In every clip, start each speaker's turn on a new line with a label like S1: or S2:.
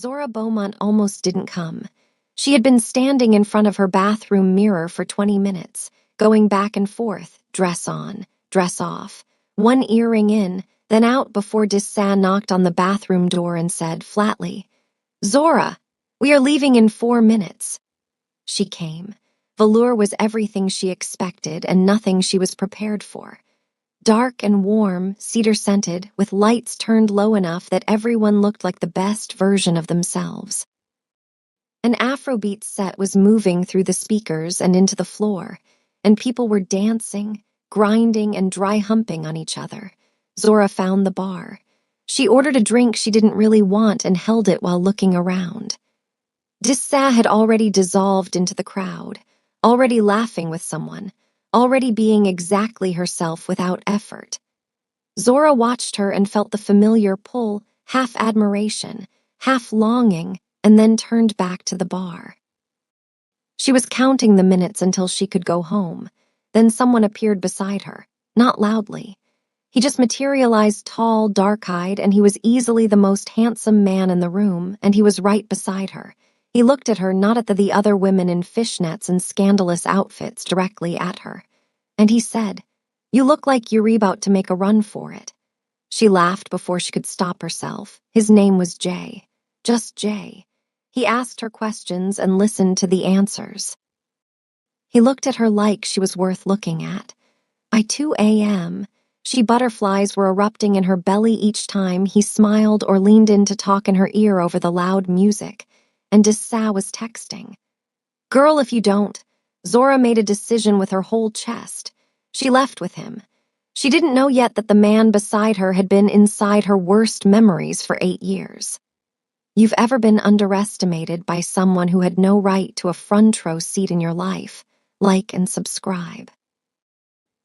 S1: Zora Beaumont almost didn't come. She had been standing in front of her bathroom mirror for 20 minutes, going back and forth, dress on, dress off, one earring in, then out before Dessin knocked on the bathroom door and said flatly, "Zora, we are leaving in 4 minutes." She came. Velour was everything she expected and nothing she was prepared for. Dark and warm, cedar-scented, with lights turned low enough that everyone looked like the best version of themselves. An Afrobeat set was moving through the speakers and into the floor, and people were dancing, grinding, and dry-humping on each other. Zora found the bar. She ordered a drink she didn't really want and held it while looking around. Dessin had already dissolved into the crowd, already laughing with someone, already being exactly herself without effort. Zora watched her and felt the familiar pull, half admiration, half longing, and then turned back to the bar. She was counting the minutes until she could go home. Then someone appeared beside her, not loudly. He just materialized tall, dark-eyed, and he was easily the most handsome man in the room, and he was right beside her. He looked at her, not at the other women in fishnets and scandalous outfits, directly at her. And he said, "You look like you're about to make a run for it." She laughed before she could stop herself. His name was Jay. Just Jay. He asked her questions and listened to the answers. He looked at her like she was worth looking at. By 2 a.m., butterflies were erupting in her belly each time he smiled or leaned in to talk in her ear over the loud music, and Dessin was texting. "Girl, if you don't." Zora made a decision with her whole chest. She left with him. She didn't know yet that the man beside her had been inside her worst memories for 8 years. You've ever been underestimated by someone who had no right to a front row seat in your life? Like and subscribe.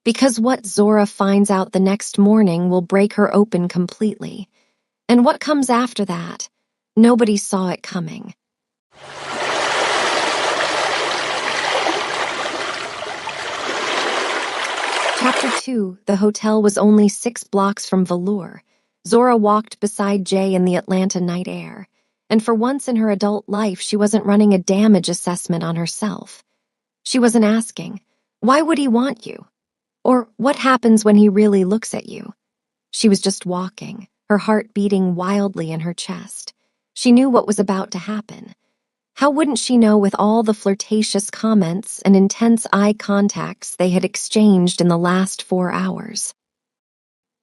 S1: Because what Zora finds out the next morning will break her open completely. And what comes after that, nobody saw it coming. Chapter 2, the hotel was only 6 blocks from Velour. Zora walked beside Jay in the Atlanta night air, and for once in her adult life she wasn't running a damage assessment on herself. She wasn't asking, "Why would he want you?" Or, "What happens when he really looks at you?" She was just walking, her heart beating wildly in her chest. She knew what was about to happen. How wouldn't she know with all the flirtatious comments and intense eye contacts they had exchanged in the last 4 hours?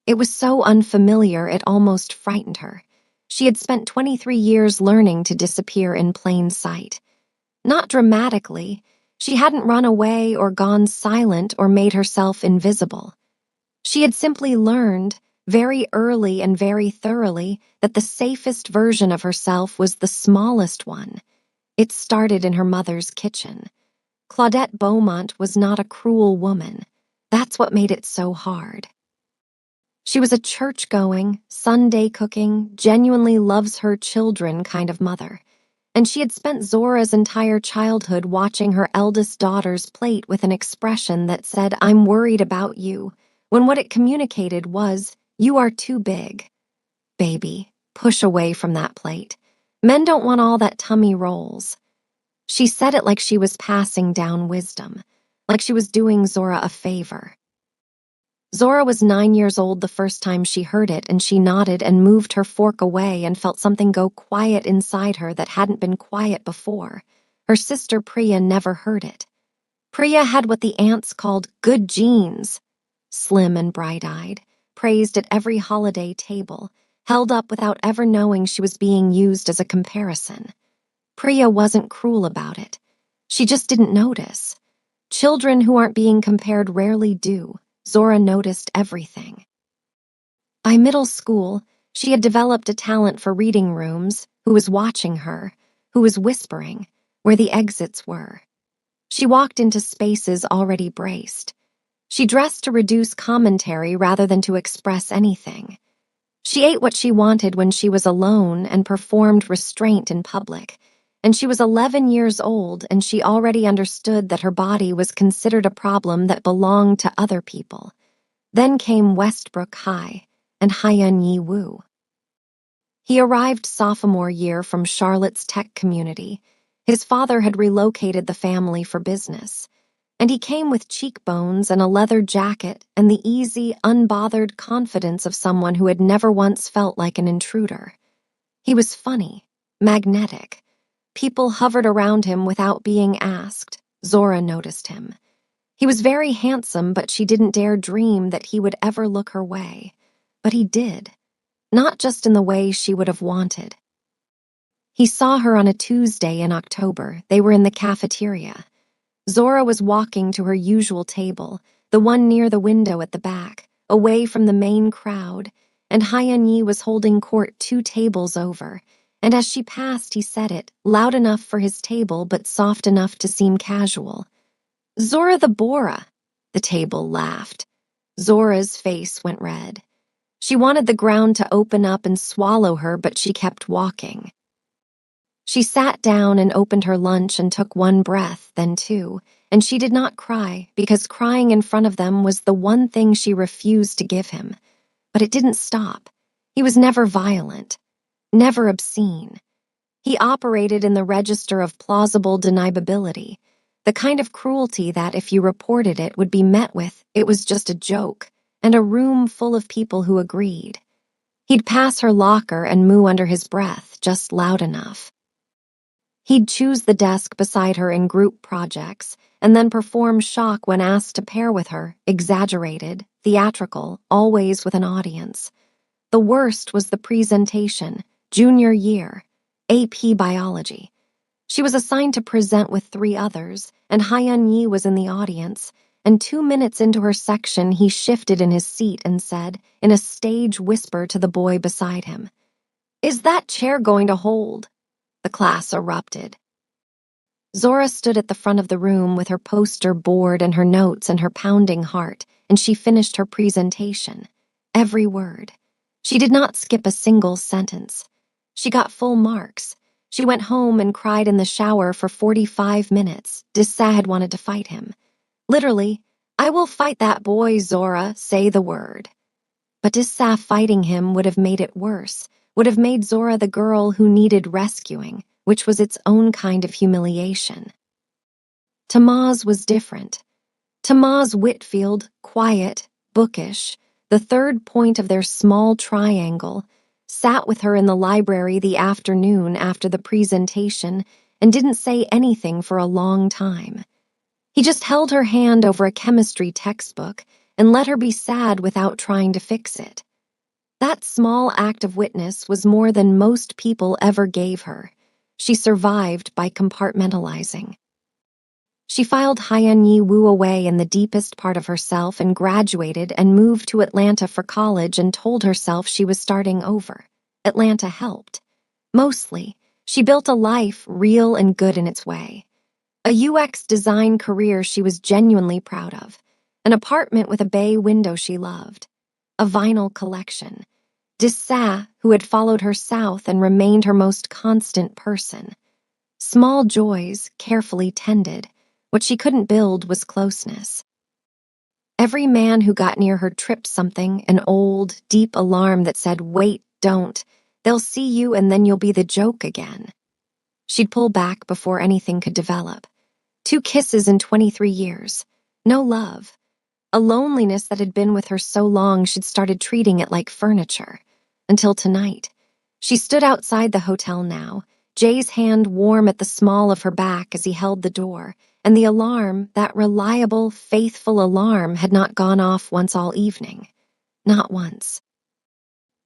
S1: It was so unfamiliar it almost frightened her. She had spent 23 years learning to disappear in plain sight. Not dramatically. She hadn't run away or gone silent or made herself invisible. She had simply learned, very early and very thoroughly, that the safest version of herself was the smallest one. It started in her mother's kitchen. Claudette Beaumont was not a cruel woman. That's what made it so hard. She was a church-going, Sunday-cooking, genuinely loves her children kind of mother. And she had spent Zora's entire childhood watching her eldest daughter's plate with an expression that said, "I'm worried about you," when what it communicated was, "You are too big. Baby, push away from that plate. Men don't want all that tummy rolls." She said it like she was passing down wisdom, like she was doing Zora a favor. Zora was 9 years old the first time she heard it, and she nodded and moved her fork away and felt something go quiet inside her that hadn't been quiet before. Her sister Priya never heard it. Priya had what the aunts called good genes. Slim and bright-eyed, praised at every holiday table, held up without ever knowing she was being used as a comparison. Priya wasn't cruel about it. She just didn't notice. Children who aren't being compared rarely do. Zora noticed everything. By middle school, she had developed a talent for reading rooms, who was watching her, who was whispering, where the exits were. She walked into spaces already braced. She dressed to reduce commentary rather than to express anything. She ate what she wanted when she was alone and performed restraint in public. And she was 11 years old, and she already understood that her body was considered a problem that belonged to other people. Then came Westbrook High and Hyeon Yi Woo. He arrived sophomore year from Charlotte's tech community. His father had relocated the family for business, and he came with cheekbones and a leather jacket and the easy, unbothered confidence of someone who had never once felt like an intruder. He was funny, magnetic. People hovered around him without being asked. Zora noticed him. He was very handsome, but she didn't dare dream that he would ever look her way. But he did, not just in the way she would have wanted. He saw her on a Tuesday in October. They were in the cafeteria. Zora was walking to her usual table, the one near the window at the back, away from the main crowd, and Hyeon-yi was holding court 2 tables over, and as she passed he said it, loud enough for his table but soft enough to seem casual. "Zora the Bora." The table laughed. Zora's face went red. She wanted the ground to open up and swallow her, but she kept walking. She sat down and opened her lunch and took 1 breath, then 2, and she did not cry because crying in front of them was the one thing she refused to give him. But it didn't stop. He was never violent, never obscene. He operated in the register of plausible deniability, the kind of cruelty that, if you reported it, would be met with, "It was just a joke," and a room full of people who agreed. He'd pass her locker and moo under his breath, just loud enough. He'd choose the desk beside her in group projects, and then perform shock when asked to pair with her, exaggerated, theatrical, always with an audience. The worst was the presentation, junior year, AP Biology. She was assigned to present with 3 others, and Hyeon-yi was in the audience, and 2 minutes into her section he shifted in his seat and said, in a stage whisper to the boy beside him, "Is that chair going to hold?" The class erupted. Zora stood at the front of the room with her poster board and her notes and her pounding heart, and she finished her presentation. Every word. She did not skip a single sentence. She got full marks. She went home and cried in the shower for 45 minutes. Dissa had wanted to fight him. Literally, "I will fight that boy, Zora, say the word." But Dissa fighting him would have made it worse, would have made Zora the girl who needed rescuing, which was its own kind of humiliation. Tamaz was different. Tamaz Whitfield, quiet, bookish, the 3rd point of their small triangle, sat with her in the library the afternoon after the presentation and didn't say anything for a long time. He just held her hand over a chemistry textbook and let her be sad without trying to fix it. That small act of witness was more than most people ever gave her. She survived by compartmentalizing. She filed Hyeon-yi Woo away in the deepest part of herself and graduated and moved to Atlanta for college and told herself she was starting over. Atlanta helped. Mostly, she built a life real and good in its way. A UX design career she was genuinely proud of. An apartment with a bay window she loved. A vinyl collection. Dissa, who had followed her south and remained her most constant person. Small joys, carefully tended. What she couldn't build was closeness. Every man who got near her tripped something, an old, deep alarm that said, "Wait, don't. They'll see you and then you'll be the joke again." She'd pull back before anything could develop. 2 kisses in 23 years. No love. A loneliness that had been with her so long she'd started treating it like furniture. Until tonight. She stood outside the hotel now, Jay's hand warm at the small of her back as he held the door, and the alarm, that reliable, faithful alarm, had not gone off once all evening. Not once.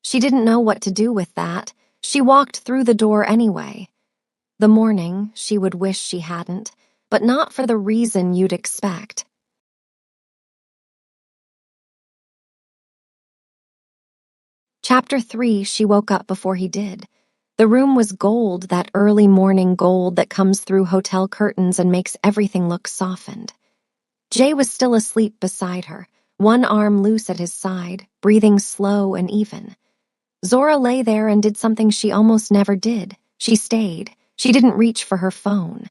S1: She didn't know what to do with that. She walked through the door anyway. The morning, she would wish she hadn't, but not for the reason you'd expect. Chapter 3, she woke up before he did. The room was gold, that early morning gold that comes through hotel curtains and makes everything look softened. Jay was still asleep beside her, one arm loose at his side, breathing slow and even. Zora lay there and did something she almost never did. She stayed. She didn't reach for her phone.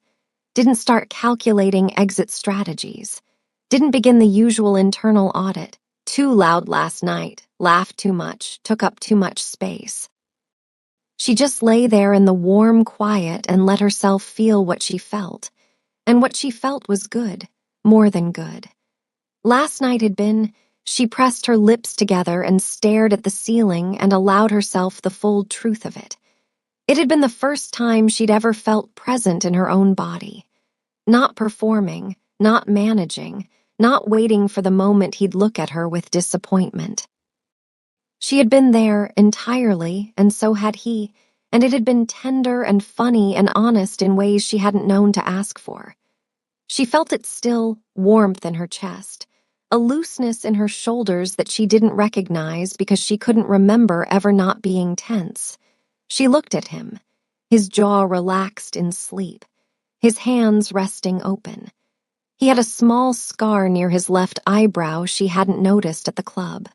S1: Didn't start calculating exit strategies. Didn't begin the usual internal audit. Too loud last night, laughed too much, took up too much space. She just lay there in the warm quiet and let herself feel what she felt. And what she felt was good, more than good. Last night had been, she pressed her lips together and stared at the ceiling and allowed herself the full truth of it. It had been the first time she'd ever felt present in her own body. Not performing, not managing, not waiting for the moment he'd look at her with disappointment. She had been there entirely, and so had he, and it had been tender and funny and honest in ways she hadn't known to ask for. She felt it still, warmth in her chest, a looseness in her shoulders that she didn't recognize because she couldn't remember ever not being tense. She looked at him, his jaw relaxed in sleep, his hands resting open. He had a small scar near his left eyebrow she hadn't noticed at the club.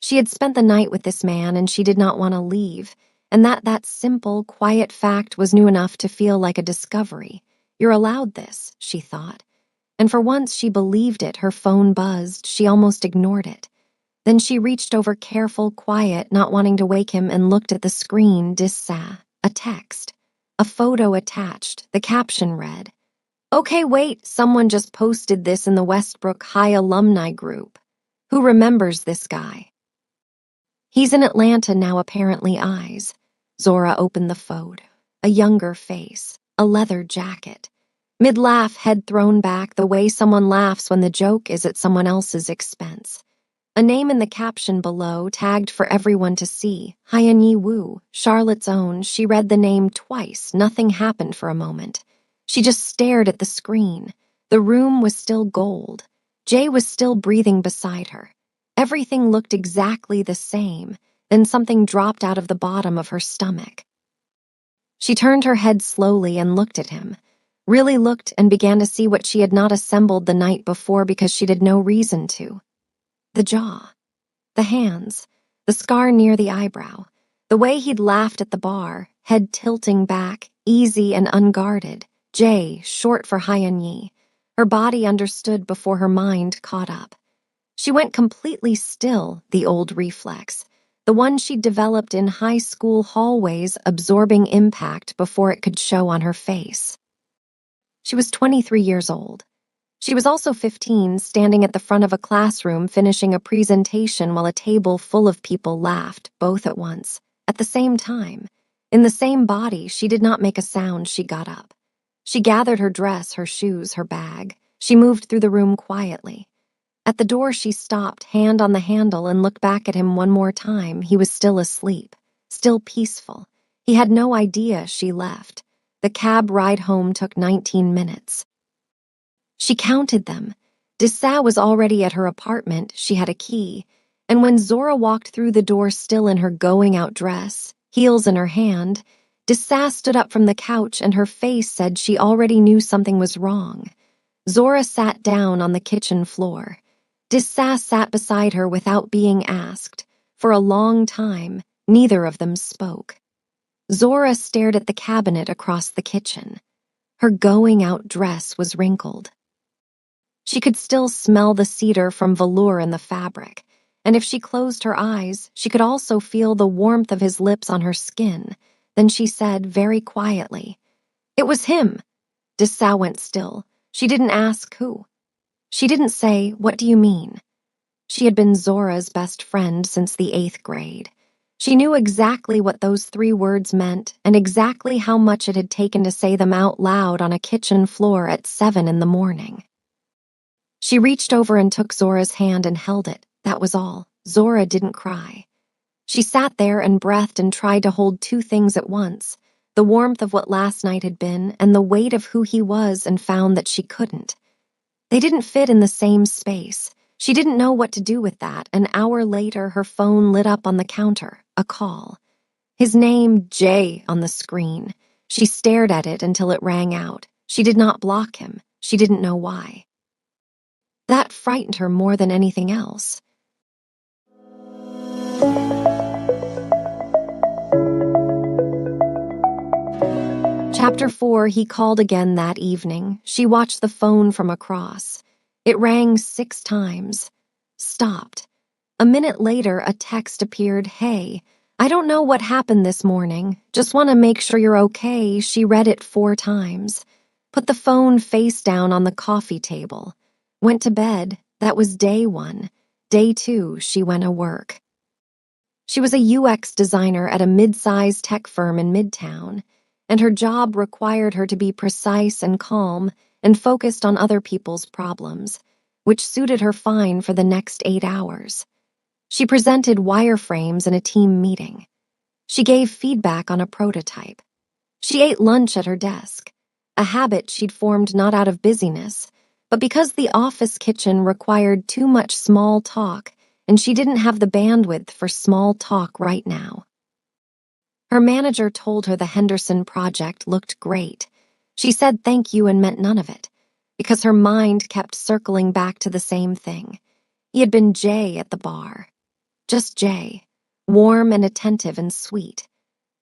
S1: She had spent the night with this man and she did not want to leave, and that simple, quiet fact was new enough to feel like a discovery. You're allowed this, she thought. And for once she believed it. Her phone buzzed. She almost ignored it. Then she reached over careful, quiet, not wanting to wake him, and looked at the screen. A text. A photo attached. The caption read, "Okay, wait, someone just posted this in the Westbrook High alumni group. Who remembers this guy?" "He's in Atlanta now, apparently." Eyes. Zora opened the phone. A younger face. A leather jacket. Mid-laugh, head thrown back, the way someone laughs when the joke is at someone else's expense. A name in the caption below, tagged for everyone to see. Hyeon-yi Woo, Charlotte's own. She read the name twice. Nothing happened for a moment. She just stared at the screen. The room was still gold. Jay was still breathing beside her. Everything looked exactly the same. Then something dropped out of the bottom of her stomach. She turned her head slowly and looked at him. Really looked, and began to see what she had not assembled the night before because she'd had no reason to. The jaw, the hands, the scar near the eyebrow, the way he'd laughed at the bar, head tilting back, easy and unguarded. J, short for Hyeon-yi. Her body understood before her mind caught up. She went completely still, the old reflex, the one she'd developed in high school hallways, absorbing impact before it could show on her face. She was 23 years old. She was also 15, standing at the front of a classroom finishing a presentation while a table full of people laughed, both at once, at the same time. In the same body, she did not make a sound. She got up. She gathered her dress, her shoes, her bag. She moved through the room quietly. At the door, she stopped, hand on the handle, and looked back at him one more time. He was still asleep, still peaceful. He had no idea she left. The cab ride home took 19 minutes. She counted them. Dessa was already at her apartment. She had a key. And when Zora walked through the door still in her going-out dress, heels in her hand, Dessa stood up from the couch and her face said she already knew something was wrong. Zora sat down on the kitchen floor. Dessa sat beside her without being asked. For a long time, neither of them spoke. Zora stared at the cabinet across the kitchen. Her going-out dress was wrinkled. She could still smell the cedar from velour in the fabric, and if she closed her eyes, she could also feel the warmth of his lips on her skin. Then she said very quietly, "It was him." Dessa went still. She didn't ask who. She didn't say, "What do you mean?" She had been Zora's best friend since the 8th grade. She knew exactly what those 3 words meant and exactly how much it had taken to say them out loud on a kitchen floor at 7 in the morning. She reached over and took Zora's hand and held it. That was all. Zora didn't cry. She sat there and breathed and tried to hold 2 things at once, the warmth of what last night had been and the weight of who he was, and found that she couldn't. They didn't fit in the same space. She didn't know what to do with that. An hour later, her phone lit up on the counter. A call. His name, Jay, on the screen. She stared at it until it rang out. She did not block him. She didn't know why. That frightened her more than anything else. Chapter 4, he called again that evening. She watched the phone from across. It rang 6 times. Stopped. A minute later, a text appeared, "Hey, I don't know what happened this morning. Just want to make sure you're okay. She read it 4 times. Put the phone face down on the coffee table. Went to bed. That was day 1. Day 2, she went to work. She was a UX designer at a mid-sized tech firm in Midtown, and her job required her to be precise and calm and focused on other people's problems, which suited her fine for the next 8 hours. She presented wireframes in a team meeting. She gave feedback on a prototype. She ate lunch at her desk, a habit she'd formed not out of busyness, but because the office kitchen required too much small talk and she didn't have the bandwidth for small talk right now. Her manager told her the Henderson project looked great. She said thank you and meant none of it, because her mind kept circling back to the same thing. He had been Jay at the bar. Just Jay, warm and attentive and sweet.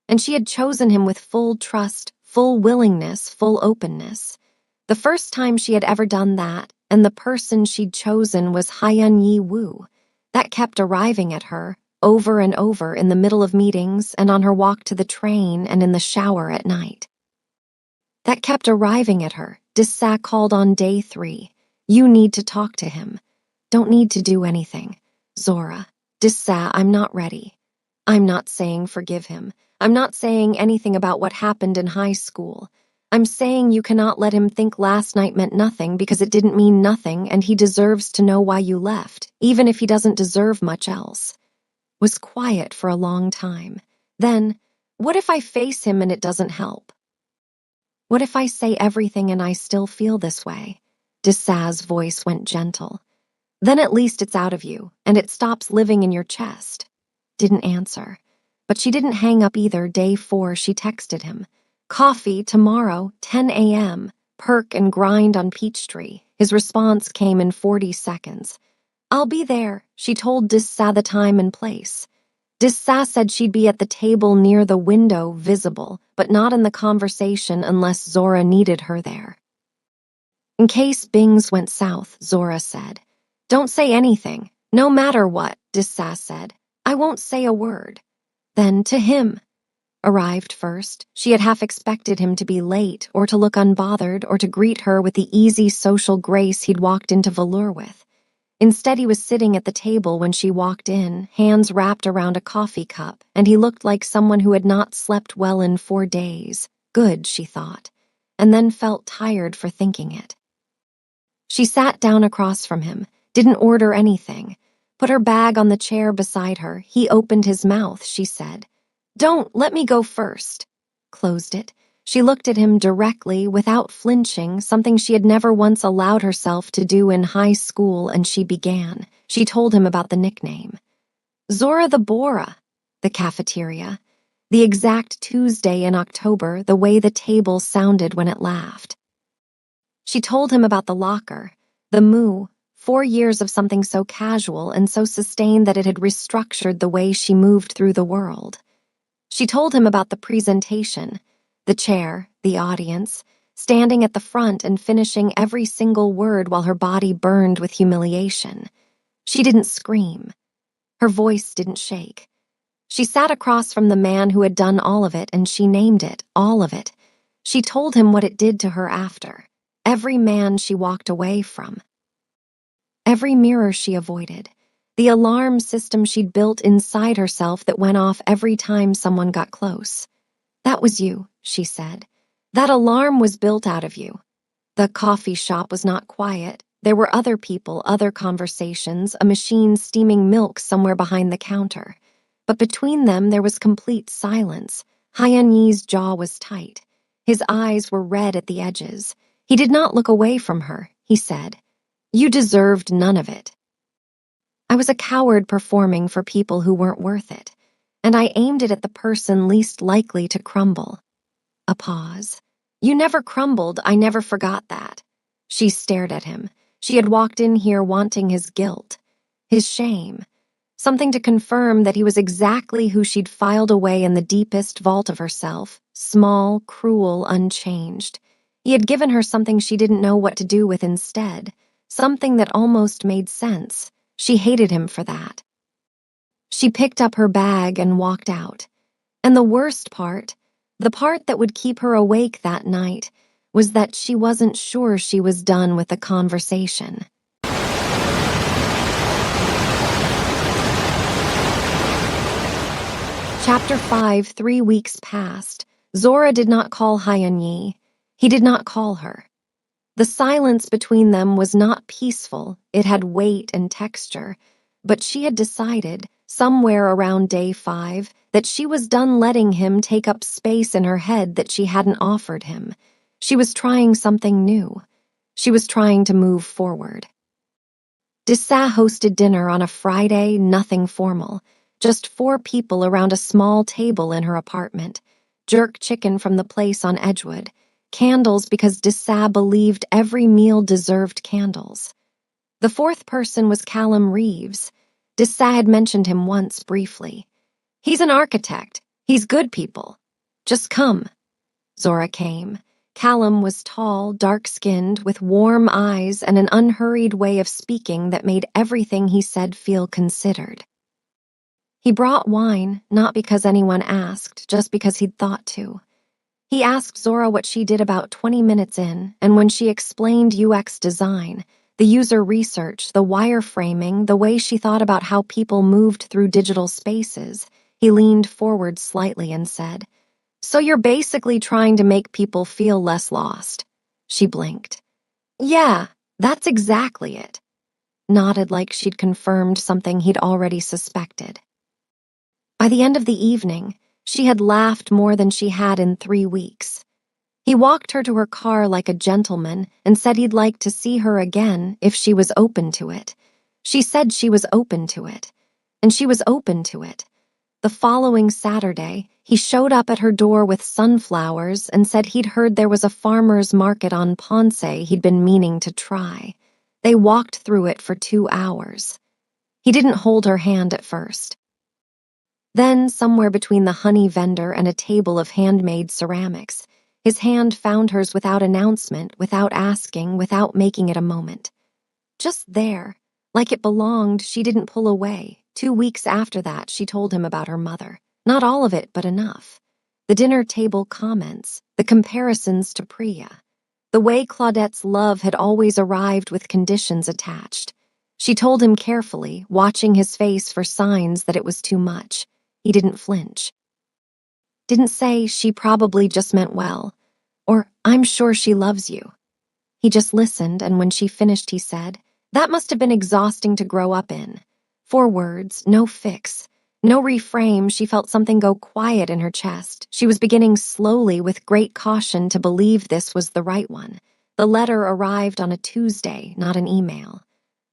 S1: And she had chosen him with full trust, full willingness, full openness. The first time she had ever done that, and the person she'd chosen was Hyun-Yi Woo. That kept arriving at her, over and over in the middle of meetings and on her walk to the train and in the shower at night. That kept arriving at her. Dissa called on day 3. You need to talk to him. Don't need to do anything. Zora. Dissa, I'm not ready. I'm not saying forgive him. I'm not saying anything about what happened in high school. I'm saying you cannot let him think last night meant nothing because it didn't mean nothing and he deserves to know why you left, even if he doesn't deserve much else. Was quiet for a long time. Then, what if I face him and it doesn't help? What if I say everything and I still feel this way? Dissa's voice went gentle. Then at least it's out of you, and it stops living in your chest. Didn't answer. But she didn't hang up either. Day 4, she texted him. Coffee tomorrow, 10 a.m. Perk and grind on Peachtree. His response came in 40 seconds. I'll be there, she told Dissa the time and place. Dissa said she'd be at the table near the window, visible, but not in the conversation unless Zora needed her there. In case Bings went south, Zora said. Don't say anything. No matter what, Dissa said. I won't say a word. Then to him. Arrived first, she had half expected him to be late or to look unbothered or to greet her with the easy social grace he'd walked into Velour with. Instead, he was sitting at the table when she walked in, hands wrapped around a coffee cup, and he looked like someone who had not slept well in 4 days. Good, she thought, and then felt tired for thinking it. She sat down across from him, didn't order anything, put her bag on the chair beside her. He opened his mouth, she said. Don't, let me go first. Closed it. She looked at him directly, without flinching, something she had never once allowed herself to do in high school, and she began. She told him about the nickname. Zora the Bora, the cafeteria, the exact Tuesday in October, the way the table sounded when it laughed. She told him about the locker, the moo, 4 years of something so casual and so sustained that it had restructured the way she moved through the world. She told him about the presentation, the chair, the audience, standing at the front and finishing every single word while her body burned with humiliation. She didn't scream. Her voice didn't shake. She sat across from the man who had done all of it, and she named it, all of it. She told him what it did to her after. Every man she walked away from. Every mirror she avoided. The alarm system she'd built inside herself that went off every time someone got close. That was you, she said. That alarm was built out of you. The coffee shop was not quiet. There were other people, other conversations, a machine steaming milk somewhere behind the counter. But between them there was complete silence. Hyun-Yi's jaw was tight. His eyes were red at the edges. He did not look away from her. He said, You deserved none of it. I was a coward performing for people who weren't worth it, and I aimed it at the person least likely to crumble. A pause. You never crumbled, I never forgot that. She stared at him. She had walked in here wanting his guilt, his shame, something to confirm that he was exactly who she'd filed away in the deepest vault of herself, small, cruel, unchanged. He had given her something she didn't know what to do with instead, something that almost made sense. She hated him for that. She picked up her bag and walked out. And the worst part, the part that would keep her awake that night, was that she wasn't sure she was done with the conversation. Chapter 5. 3 weeks passed. Zora did not call Hyun-yi. He did not call her. The silence between them was not peaceful, it had weight and texture, but she had decided, somewhere around day 5, that she was done letting him take up space in her head that she hadn't offered him. She was trying something new. She was trying to move forward. Dessa hosted dinner on a Friday, nothing formal. Just 4 people around a small table in her apartment. Jerk chicken from the place on Edgewood. Candles because Dessa believed every meal deserved candles. The 4th person was Callum Reeves. Dessa had mentioned him once briefly. He's an architect. He's good people. Just come. Zora came. Callum was tall, dark-skinned, with warm eyes and an unhurried way of speaking that made everything he said feel considered. He brought wine, not because anyone asked, just because he'd thought to. He asked Zora what she did about 20 minutes in, and when she explained UX design, the user research, the wireframing, the way she thought about how people moved through digital spaces, he leaned forward slightly and said, "So you're basically trying to make people feel less lost." She blinked. "Yeah, that's exactly it." Nodded like she'd confirmed something he'd already suspected. By the end of the evening, she had laughed more than she had in 3 weeks. He walked her to her car like a gentleman and said he'd like to see her again if she was open to it. She said she was open to it. And she was open to it. The following Saturday, he showed up at her door with sunflowers and said he'd heard there was a farmer's market on Ponce he'd been meaning to try. They walked through it for 2 hours. He didn't hold her hand at first. Then, somewhere between the honey vendor and a table of handmade ceramics, his hand found hers without announcement, without asking, without making it a moment. Just there, like it belonged, she didn't pull away. 2 weeks after that, she told him about her mother. Not all of it, but enough. The dinner table comments, the comparisons to Priya. The way Claudette's love had always arrived with conditions attached. She told him carefully, watching his face for signs that it was too much. He didn't flinch. Didn't say she probably just meant well, or I'm sure she loves you. He just listened, and when she finished, he said, "That must have been exhausting to grow up in." 4 words, no fix, no reframe. She felt something go quiet in her chest. She was beginning slowly, with great caution, to believe this was the right one. The letter arrived on a Tuesday, not an email.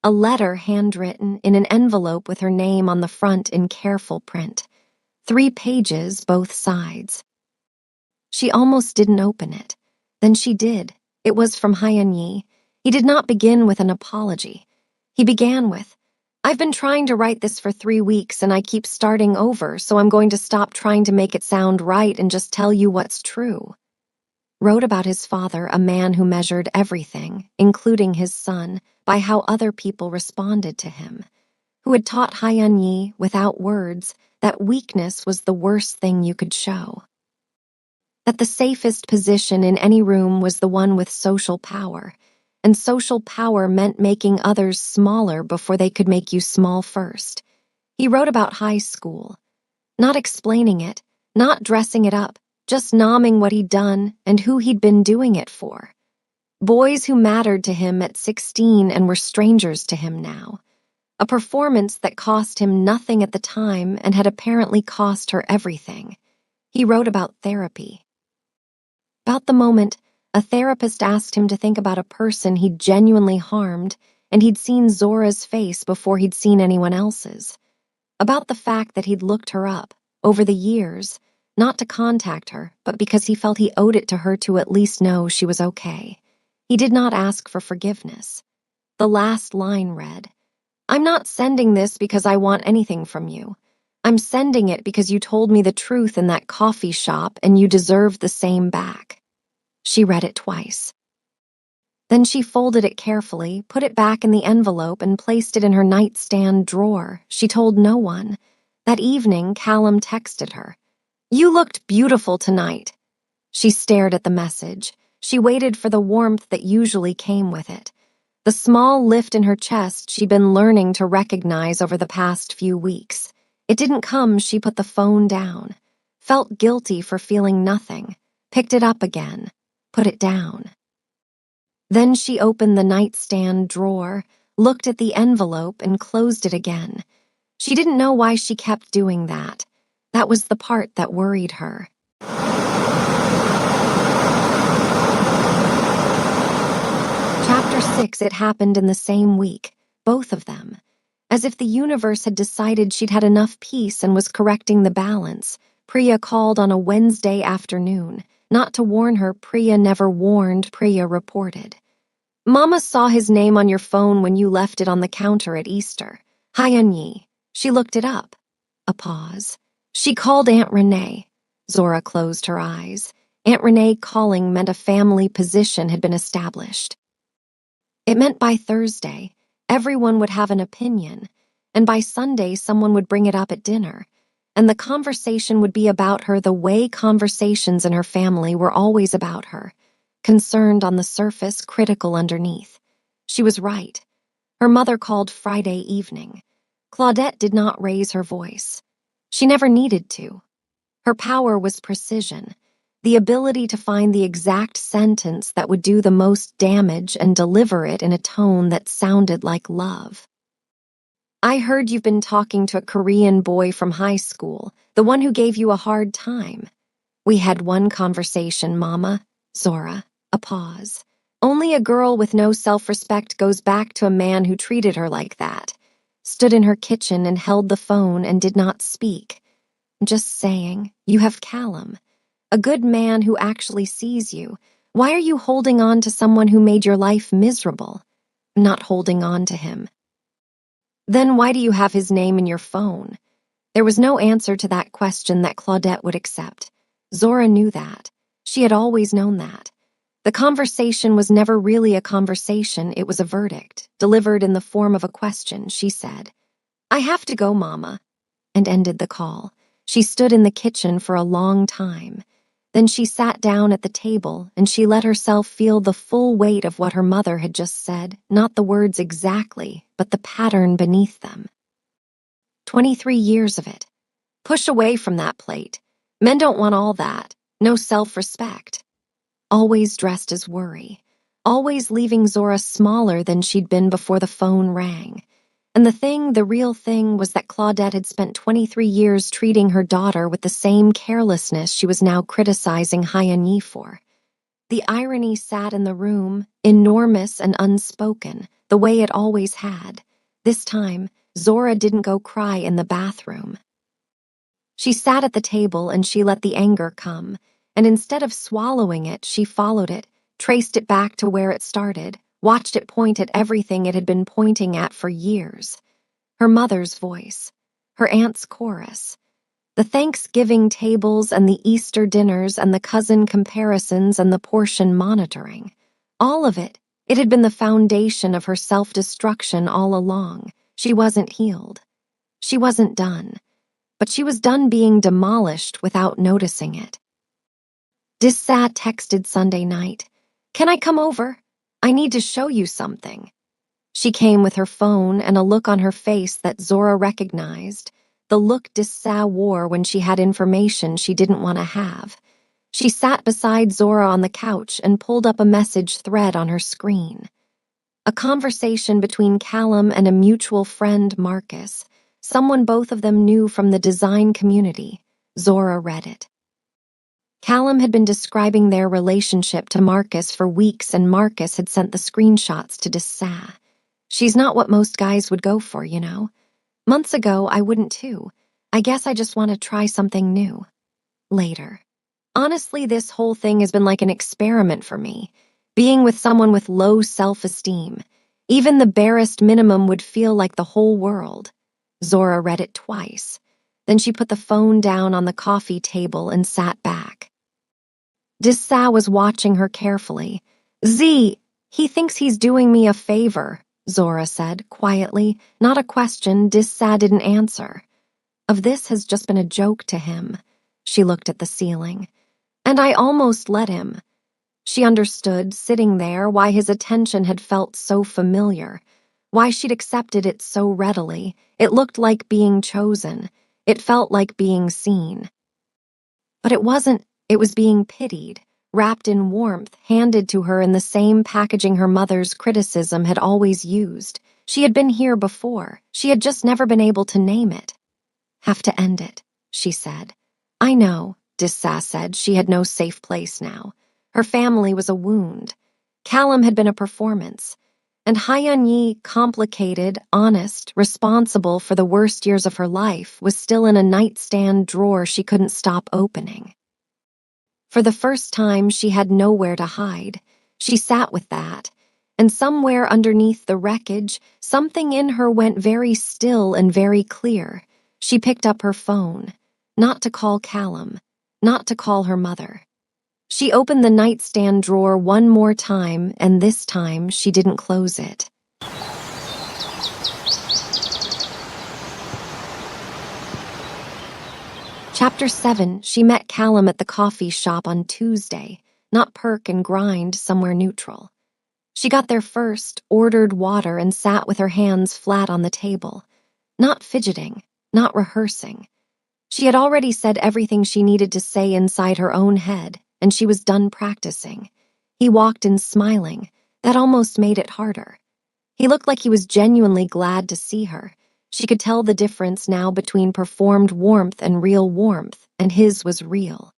S1: A letter handwritten in an envelope with her name on the front in careful print. 3 pages, both sides. She almost didn't open it. Then she did. It was from Hyun-yi. He did not begin with an apology. He began with, "I've been trying to write this for 3 weeks and I keep starting over, so I'm going to stop trying to make it sound right and just tell you what's true." Wrote about his father, a man who measured everything, including his son, by how other people responded to him. Who had taught Hyun-yi, without words, that weakness was the worst thing you could show. That the safest position in any room was the one with social power, and social power meant making others smaller before they could make you small first. He wrote about high school, not explaining it, not dressing it up, just nomming what he'd done and who he'd been doing it for. Boys who mattered to him at 16 and were strangers to him now. A performance that cost him nothing at the time and had apparently cost her everything. He wrote about therapy. About the moment, a therapist asked him to think about a person he'd genuinely harmed, and he'd seen Zora's face before he'd seen anyone else's. About the fact that he'd looked her up, over the years, not to contact her, but because he felt he owed it to her to at least know she was okay. He did not ask for forgiveness. The last line read, "I'm not sending this because I want anything from you. I'm sending it because you told me the truth in that coffee shop and you deserve the same back." She read it twice. Then she folded it carefully, put it back in the envelope, and placed it in her nightstand drawer. She told no one. That evening, Callum texted her. "You looked beautiful tonight." She stared at the message. She waited for the warmth that usually came with it. The small lift in her chest she'd been learning to recognize over the past few weeks. It didn't come. She put the phone down, felt guilty for feeling nothing, picked it up again, put it down. Then she opened the nightstand drawer, looked at the envelope, and closed it again. She didn't know why she kept doing that. That was the part that worried her. Chapter 6. It happened in the same week, both of them. As if the universe had decided she'd had enough peace and was correcting the balance, Priya called on a Wednesday afternoon. Not to warn her, Priya never warned, Priya reported. "Mama saw his name on your phone when you left it on the counter at Easter. Hyanyi." She looked it up. A pause. "She called Aunt Renee." Zora closed her eyes. Aunt Renee calling meant a family position had been established. It meant by Thursday, everyone would have an opinion, and by Sunday someone would bring it up at dinner, and the conversation would be about her the way conversations in her family were always about her, concerned on the surface, critical underneath. She was right. Her mother called Friday evening. Claudette did not raise her voice. She never needed to. Her power was precision, the ability to find the exact sentence that would do the most damage and deliver it in a tone that sounded like love. "I heard you've been talking to a Korean boy from high school, the one who gave you a hard time." "We had one conversation, Mama." Zora. A pause. "Only a girl with no self-respect goes back to a man who treated her like that." Stood in her kitchen and held the phone and did not speak. "Just saying, you have Callum. A good man who actually sees you. Why are you holding on to someone who made your life miserable?" "Not holding on to him." "Then why do you have his name in your phone?" There was no answer to that question that Claudette would accept. Zora knew that. She had always known that. The conversation was never really a conversation, it was a verdict, delivered in the form of a question. She said, "I have to go, Mama," and ended the call. She stood in the kitchen for a long time. Then she sat down at the table and she let herself feel the full weight of what her mother had just said, not the words exactly, but the pattern beneath them. 23 years of it. Push away from that plate. Men don't want all that. No self-respect. Always dressed as worry. Always leaving Zora smaller than she'd been before the phone rang. And the real thing, was that Claudette had spent 23 years treating her daughter with the same carelessness she was now criticizing Hyanyi for. The irony sat in the room, enormous and unspoken, the way it always had. This time, Zora didn't go cry in the bathroom. She sat at the table and she let the anger come, and instead of swallowing it, she followed it, traced it back to where it started, watched it point at everything it had been pointing at for years. Her mother's voice, her aunt's chorus, the Thanksgiving tables and the Easter dinners and the cousin comparisons and the portion monitoring. All of it, it had been the foundation of her self-destruction all along. She wasn't healed. She wasn't done. But she was done being demolished without noticing it. Dissa texted Sunday night, "Can I come over? I need to show you something." She came with her phone and a look on her face that Zora recognized, the look Dissa wore when she had information she didn't want to have. She sat beside Zora on the couch and pulled up a message thread on her screen. A conversation between Callum and a mutual friend, Marcus, someone both of them knew from the design community. Zora read it. Callum had been describing their relationship to Marcus for weeks, and Marcus had sent the screenshots to Dissa. "She's not what most guys would go for, you know. Months ago, I wouldn't too. I guess I just want to try something new." Later. "Honestly, this whole thing has been like an experiment for me. Being with someone with low self-esteem. Even the barest minimum would feel like the whole world." Zora read it twice. Then she put the phone down on the coffee table and sat back. Dissa was watching her carefully. "Z, he thinks he's doing me a favor," Zora said, quietly. Not a question. Dissa didn't answer. of this has just been a joke to him. She looked at the ceiling. And I almost let him. She understood, sitting there, why his attention had felt so familiar, why she'd accepted it so readily. It looked like being chosen. It felt like being seen. But it wasn't. It was being pitied, wrapped in warmth, handed to her in the same packaging her mother's criticism had always used. She had been here before. She had just never been able to name it. Have to end it, she said. I know, Dissa said. She had no safe place now. Her family was a wound. Callum had been a performance. And Hyeon-yi, complicated, honest, responsible for the worst years of her life, was still in a nightstand drawer she couldn't stop opening. For the first time, she had nowhere to hide. She sat with that, and somewhere underneath the wreckage, something in her went very still and very clear. She picked up her phone, not to call Callum, not to call her mother. She opened the nightstand drawer one more time, and this time she didn't close it. Chapter 7, she met Callum at the coffee shop on Tuesday, not perk and grind, somewhere neutral. She got there first, ordered water, and sat with her hands flat on the table, not fidgeting, not rehearsing. She had already said everything she needed to say inside her own head, and she was done practicing. He walked in smiling. That almost made it harder. He looked like he was genuinely glad to see her. She could tell the difference now between performed warmth and real warmth, and his was real.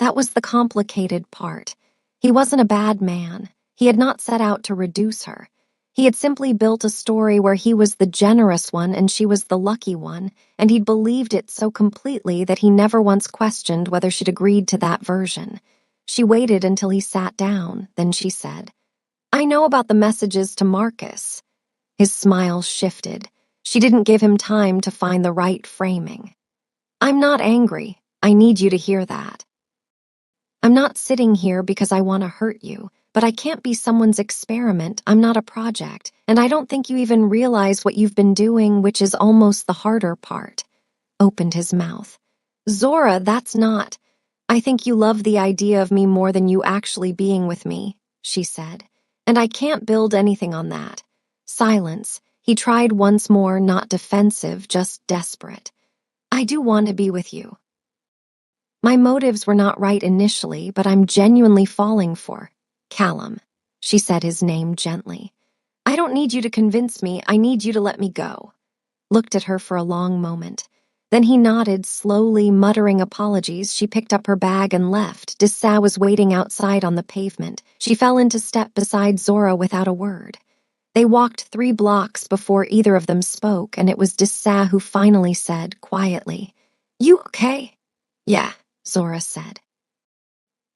S1: That was the complicated part. He wasn't a bad man. He had not set out to reduce her. He had simply built a story where he was the generous one and she was the lucky one, and he'd believed it so completely that he never once questioned whether she'd agreed to that version. She waited until he sat down, then she said, I know about the messages to Marcus. His smile shifted. She didn't give him time to find the right framing. I'm not angry. I need you to hear that. I'm not sitting here because I want to hurt you, but I can't be someone's experiment. I'm not a project, and I don't think you even realize what you've been doing, which is almost the harder part. Opened his mouth. Zora, that's not. I think you love the idea of me more than you actually being with me, she said. And I can't build anything on that. Silence. He tried once more, not defensive, just desperate. I do want to be with you. My motives were not right initially, but I'm genuinely falling for Callum. She said his name gently. I don't need you to convince me. I need you to let me go. Looked at her for a long moment. Then he nodded, slowly muttering apologies. She picked up her bag and left. Dissa was waiting outside on the pavement. She fell into step beside Zora without a word. They walked 3 blocks before either of them spoke, and it was Dissa who finally said, quietly, You okay? Yeah, Zora said.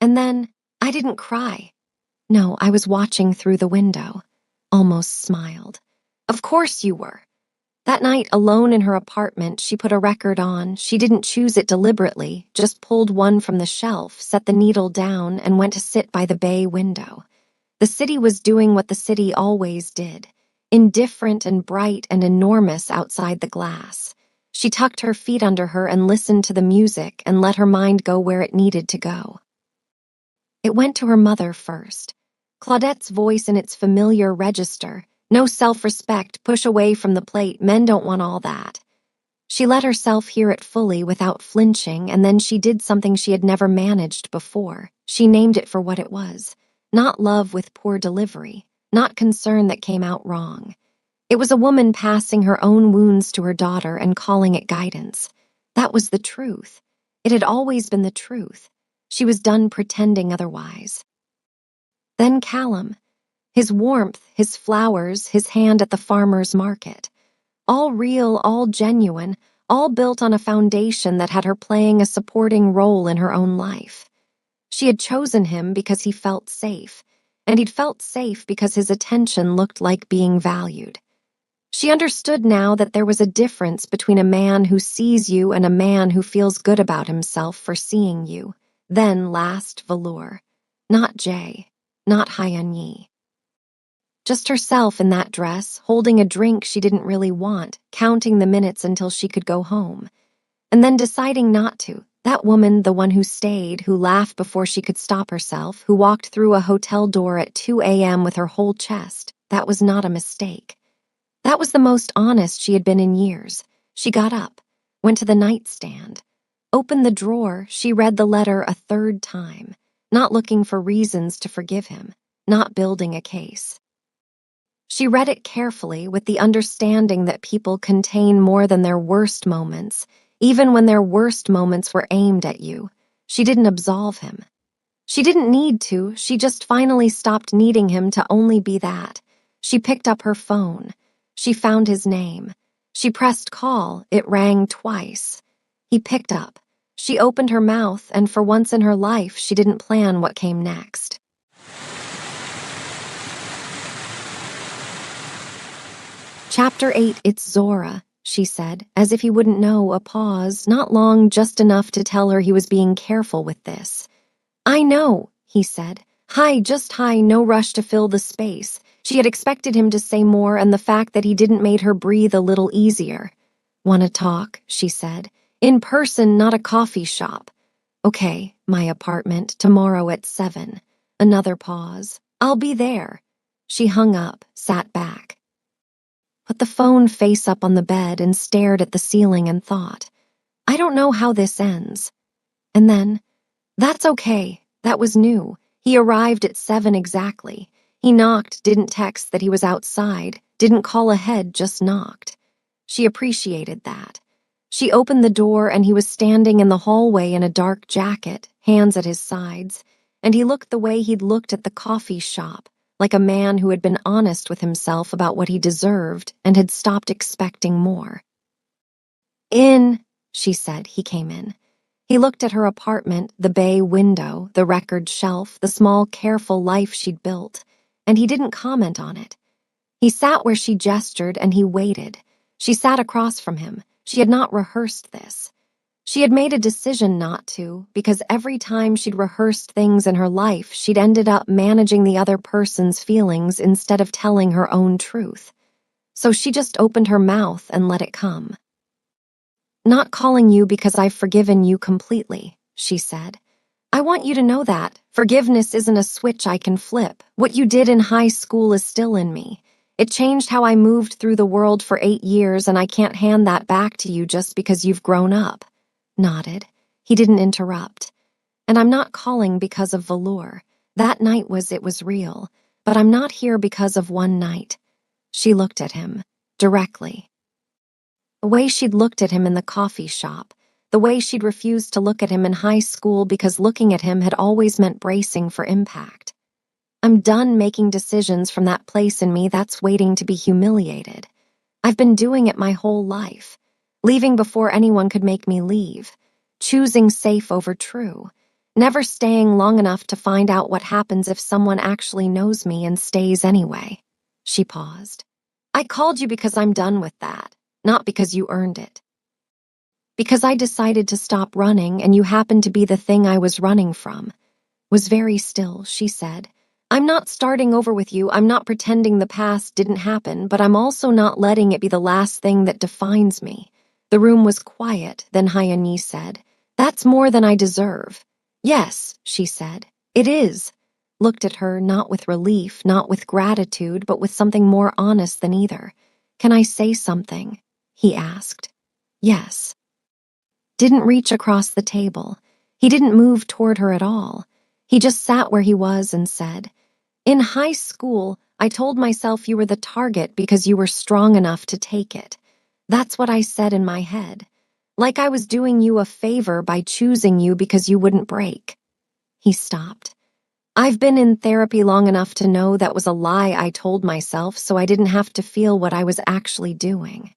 S1: And then, I didn't cry. No, I was watching through the window. Almost smiled. Of course you were. That night, alone in her apartment, she put a record on. She didn't choose it deliberately, just pulled one from the shelf, set the needle down, and went to sit by the bay window. The city was doing what the city always did, indifferent and bright and enormous outside the glass. She tucked her feet under her and listened to the music and let her mind go where it needed to go. It went to her mother first. Claudette's voice in its familiar register. No self-respect, push away from the plate, men don't want all that. She let herself hear it fully without flinching, and then she did something she had never managed before. She named it for what it was. Not love with poor delivery, not concern that came out wrong. It was a woman passing her own wounds to her daughter and calling it guidance. That was the truth. It had always been the truth. She was done pretending otherwise. Then Callum. His warmth, his flowers, his hand at the farmer's market. All real, all genuine, all built on a foundation that had her playing a supporting role in her own life. She had chosen him because he felt safe, and he'd felt safe because his attention looked like being valued. She understood now that there was a difference between a man who sees you and a man who feels good about himself for seeing you. Then last velour. Not Jay, not Hyeon-yi. Just herself in that dress, holding a drink she didn't really want, counting the minutes until she could go home. And then deciding not to. That woman, the one who stayed, who laughed before she could stop herself, who walked through a hotel door at 2 a.m. with her whole chest, that was not a mistake. That was the most honest she had been in years. She got up, went to the nightstand, opened the drawer. She read the letter a third time, not looking for reasons to forgive him, not building a case. She read it carefully with the understanding that people contain more than their worst moments, even when their worst moments were aimed at you. She didn't absolve him. She didn't need to. She just finally stopped needing him to only be that. She picked up her phone. She found his name. She pressed call. It rang twice. He picked up. She opened her mouth, and for once in her life, she didn't plan what came next. Chapter 8, It's Zora, she said, as if he wouldn't know. A pause, not long, just enough to tell her he was being careful with this. I know, he said. Hi, just hi, no rush to fill the space. She had expected him to say more, and the fact that he didn't made her breathe a little easier. Want to talk, she said. In person, not a coffee shop. Okay, my apartment, tomorrow at 7. Another pause. I'll be there. She hung up, sat back. Put the phone face up on the bed and stared at the ceiling and thought, I don't know how this ends. And then, that's okay, that was new. He arrived at 7 exactly. He knocked, didn't text that he was outside, didn't call ahead, just knocked. She appreciated that. She opened the door and he was standing in the hallway in a dark jacket, hands at his sides, and he looked the way he'd looked at the coffee shop, like a man who had been honest with himself about what he deserved and had stopped expecting more. In, she said. He came in. He looked at her apartment, the bay window, the record shelf, the small, careful life she'd built, and he didn't comment on it. He sat where she gestured and he waited. She sat across from him. She had not rehearsed this. She had made a decision not to, because every time she'd rehearsed things in her life, she'd ended up managing the other person's feelings instead of telling her own truth. So she just opened her mouth and let it come. Not calling you because I've forgiven you completely, she said. I want you to know that. Forgiveness isn't a switch I can flip. What you did in high school is still in me. It changed how I moved through the world for 8 years, and I can't hand that back to you just because you've grown up. Nodded. He didn't interrupt. And I'm not calling because of velour. That night it was real. But I'm not here because of one night. She looked at him, directly. The way she'd looked at him in the coffee shop, the way she'd refused to look at him in high school because looking at him had always meant bracing for impact. I'm done making decisions from that place in me that's waiting to be humiliated. I've been doing it my whole life. Leaving before anyone could make me leave, choosing safe over true, never staying long enough to find out what happens if someone actually knows me and stays anyway. She paused. I called you because I'm done with that, not because you earned it. Because I decided to stop running and you happened to be the thing I was running from. Was very still, she said. I'm not starting over with you. I'm not pretending the past didn't happen, but I'm also not letting it be the last thing that defines me. The room was quiet, then Hyani said, That's more than I deserve. Yes, she said, it is. Looked at her, not with relief, not with gratitude, but with something more honest than either. Can I say something? He asked. Yes. Didn't reach across the table. He didn't move toward her at all. He just sat where he was and said, In high school, I told myself you were the target because you were strong enough to take it. That's what I said in my head. Like I was doing you a favor by choosing you because you wouldn't break. He stopped. I've been in therapy long enough to know that was a lie I told myself so I didn't have to feel what I was actually doing.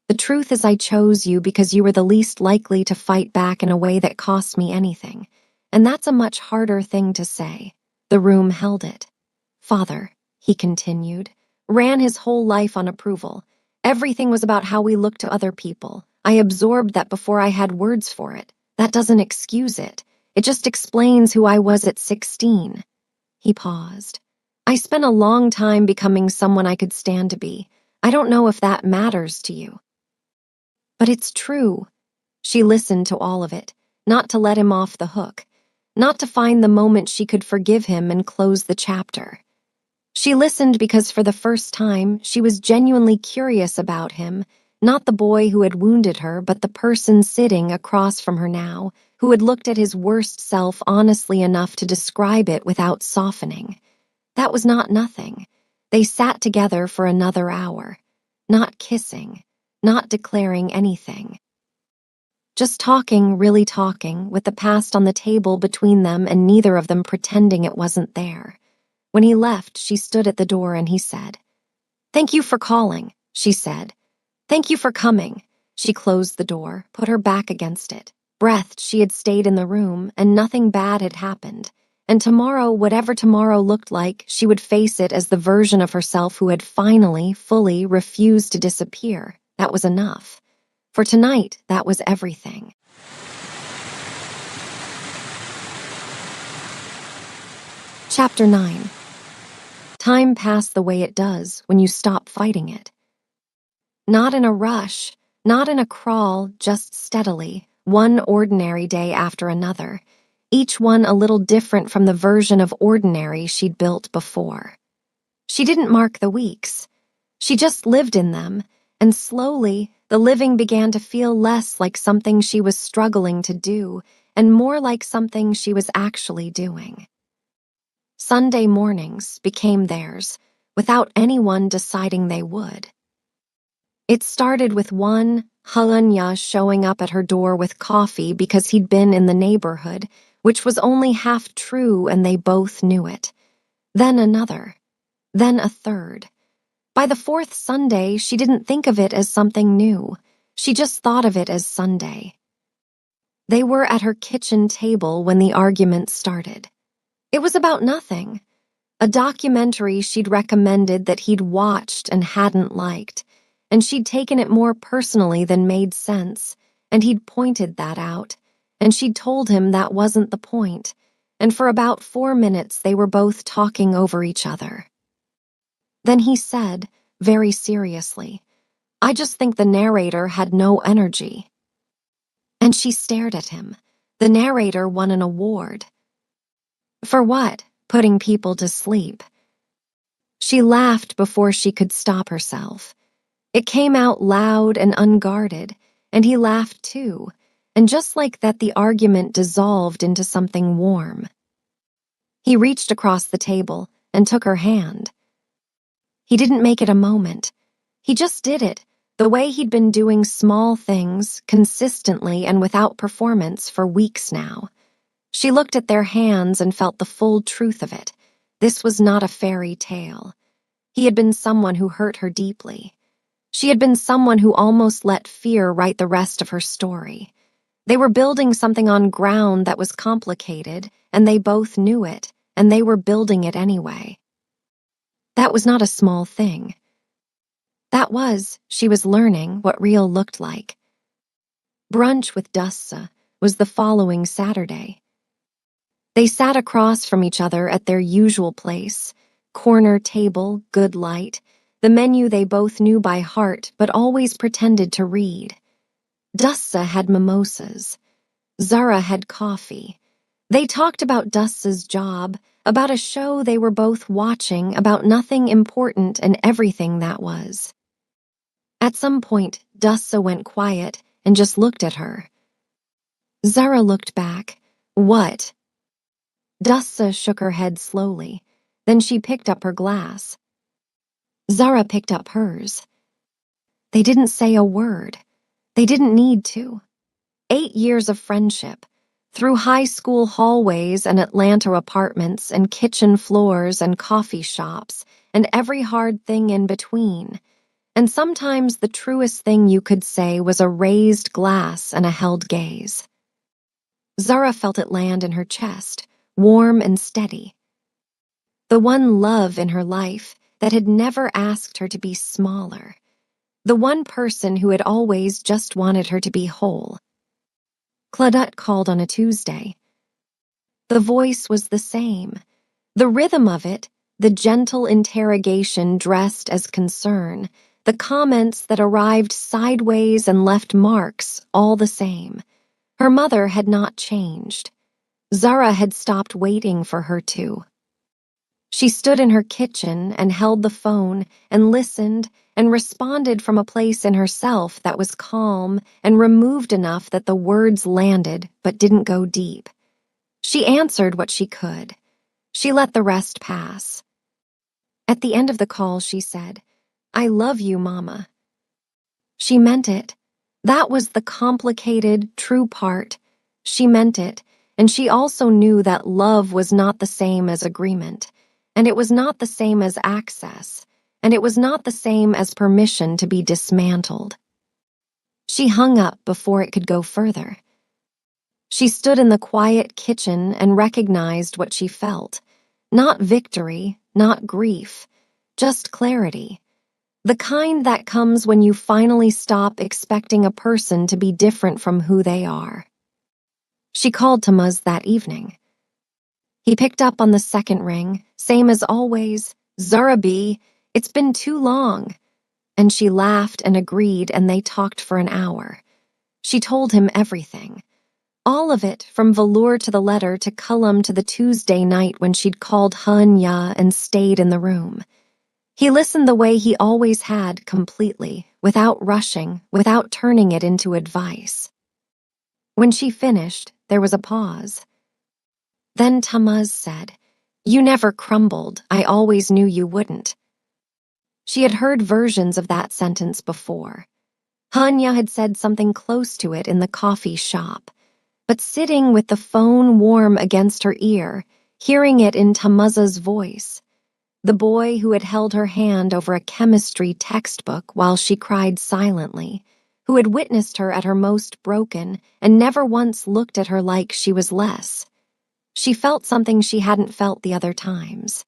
S1: The truth is I chose you because you were the least likely to fight back in a way that cost me anything. And that's a much harder thing to say. The room held it. Father, he continued, ran his whole life on approval. Everything was about how we looked to other people. I absorbed that before I had words for it. That doesn't excuse it. It just explains who I was at 16. He paused. I spent a long time becoming someone I could stand to be. I don't know if that matters to you. But it's true. She listened to all of it, not to let him off the hook, not to find the moment she could forgive him and close the chapter. She listened because for the first time, she was genuinely curious about him, not the boy who had wounded her, but the person sitting across from her now, who had looked at his worst self honestly enough to describe it without softening. That was not nothing. They sat together for another hour, not kissing, not declaring anything. Just talking, really talking, with the past on the table between them and neither of them pretending it wasn't there. When he left, she stood at the door and he said, "Thank you for calling," she said. "Thank you for coming." She closed the door, put her back against it. Breathed, she had stayed in the room, and nothing bad had happened. And tomorrow, whatever tomorrow looked like, she would face it as the version of herself who had finally, fully refused to disappear. That was enough. For tonight, that was everything. Chapter 9. Time passed the way it does when you stop fighting it. Not in a rush, not in a crawl, just steadily, one ordinary day after another, each one a little different from the version of ordinary she'd built before. She didn't mark the weeks. She just lived in them, and slowly, the living began to feel less like something she was struggling to do and more like something she was actually doing. Sunday mornings became theirs, without anyone deciding they would. It started with one, Halanya, showing up at her door with coffee because he'd been in the neighborhood, which was only half true and they both knew it. Then another. Then a third. By the fourth Sunday, she didn't think of it as something new. She just thought of it as Sunday. They were at her kitchen table when the argument started. It was about nothing. A documentary she'd recommended that he'd watched and hadn't liked, and she'd taken it more personally than made sense, and he'd pointed that out, and she'd told him that wasn't the point, and for about 4 minutes they were both talking over each other. Then he said, very seriously, "I just think the narrator had no energy." And she stared at him. The narrator won an award. For what? Putting people to sleep. She laughed before she could stop herself. It came out loud and unguarded, and he laughed too, and just like that the argument dissolved into something warm. He reached across the table and took her hand. He didn't make it a moment. He just did it, the way he'd been doing small things, consistently and without performance for weeks now. She looked at their hands and felt the full truth of it. This was not a fairy tale. He had been someone who hurt her deeply. She had been someone who almost let fear write the rest of her story. They were building something on ground that was complicated, and they both knew it, and they were building it anyway. That was not a small thing. She was learning what real looked like. Brunch with Dussa was the following Saturday. They sat across from each other at their usual place, corner table, good light, the menu they both knew by heart but always pretended to read. Dussa had mimosas. Zara had coffee. They talked about Dussa's job, about a show they were both watching, about nothing important and everything that was. At some point, Dussa went quiet and just looked at her. Zara looked back. What? Dussa shook her head slowly. Then she picked up her glass. Zara picked up hers. They didn't say a word. They didn't need to. 8 years of friendship, through high school hallways and Atlanta apartments and kitchen floors and coffee shops and every hard thing in between. And sometimes the truest thing you could say was a raised glass and a held gaze. Zara felt it land in her chest, warm and steady. The one love in her life that had never asked her to be smaller. The one person who had always just wanted her to be whole. Claudette called on a Tuesday. The voice was the same. The rhythm of it, the gentle interrogation dressed as concern, the comments that arrived sideways and left marks, all the same. Her mother had not changed. Zara had stopped waiting for her to. She stood in her kitchen and held the phone and listened and responded from a place in herself that was calm and removed enough that the words landed but didn't go deep. She answered what she could. She let the rest pass. At the end of the call, she said, "I love you, Mama." She meant it. That was the complicated, true part. She meant it, and she also knew that love was not the same as agreement, and it was not the same as access, and it was not the same as permission to be dismantled. She hung up before it could go further. She stood in the quiet kitchen and recognized what she felt. Not victory, not grief, just clarity. The kind that comes when you finally stop expecting a person to be different from who they are. She called to Muzz that evening. He picked up on the second ring, same as always, "Zara B, it's been too long." And she laughed and agreed, and they talked for an hour. She told him everything. All of it, from velour to the letter to Cullum to the Tuesday night when she'd called Hanya and stayed in the room. He listened the way he always had, completely, without rushing, without turning it into advice. When she finished, there was a pause. Then Tamaz said, "You never crumbled. I always knew you wouldn't." She had heard versions of that sentence before. Hanya had said something close to it in the coffee shop, but sitting with the phone warm against her ear, hearing it in Tamaz's voice, the boy who had held her hand over a chemistry textbook while she cried silently, who had witnessed her at her most broken and never once looked at her like she was less. She felt something she hadn't felt the other times.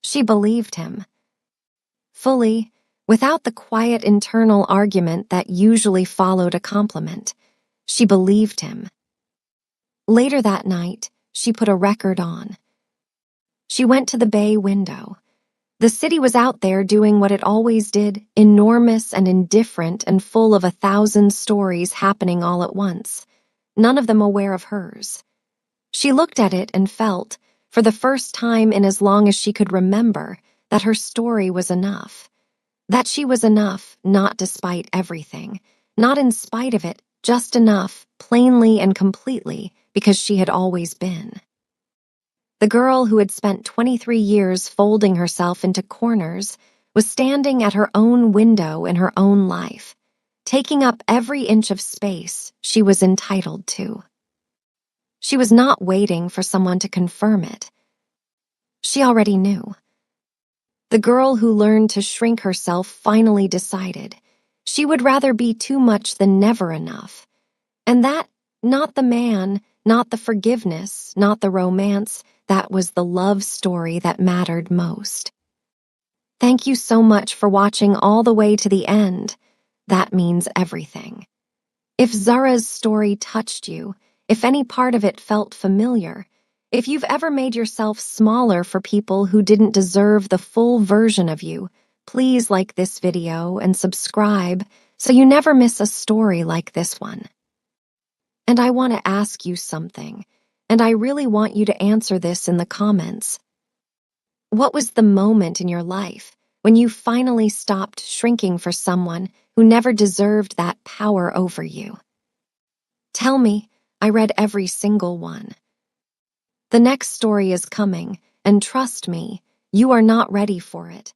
S1: She believed him. Fully, without the quiet internal argument that usually followed a compliment. She believed him. Later that night, she put a record on. She went to the bay window. The city was out there doing what it always did, enormous and indifferent and full of 1,000 stories happening all at once, none of them aware of hers. She looked at it and felt, for the first time in as long as she could remember, that her story was enough. That she was enough, not despite everything, not in spite of it, just enough, plainly and completely, because she had always been. The girl who had spent 23 years folding herself into corners was standing at her own window in her own life, taking up every inch of space she was entitled to. She was not waiting for someone to confirm it. She already knew. The girl who learned to shrink herself finally decided she would rather be too much than never enough. And that, not the man, not the forgiveness, not the romance, that was the love story that mattered most. Thank you so much for watching all the way to the end. That means everything. If Zara's story touched you, if any part of it felt familiar, if you've ever made yourself smaller for people who didn't deserve the full version of you, please like this video and subscribe so you never miss a story like this one. And I want to ask you something, and I really want you to answer this in the comments. What was the moment in your life when you finally stopped shrinking for someone who never deserved that power over you? Tell me. I read every single one. The next story is coming, and trust me, you are not ready for it.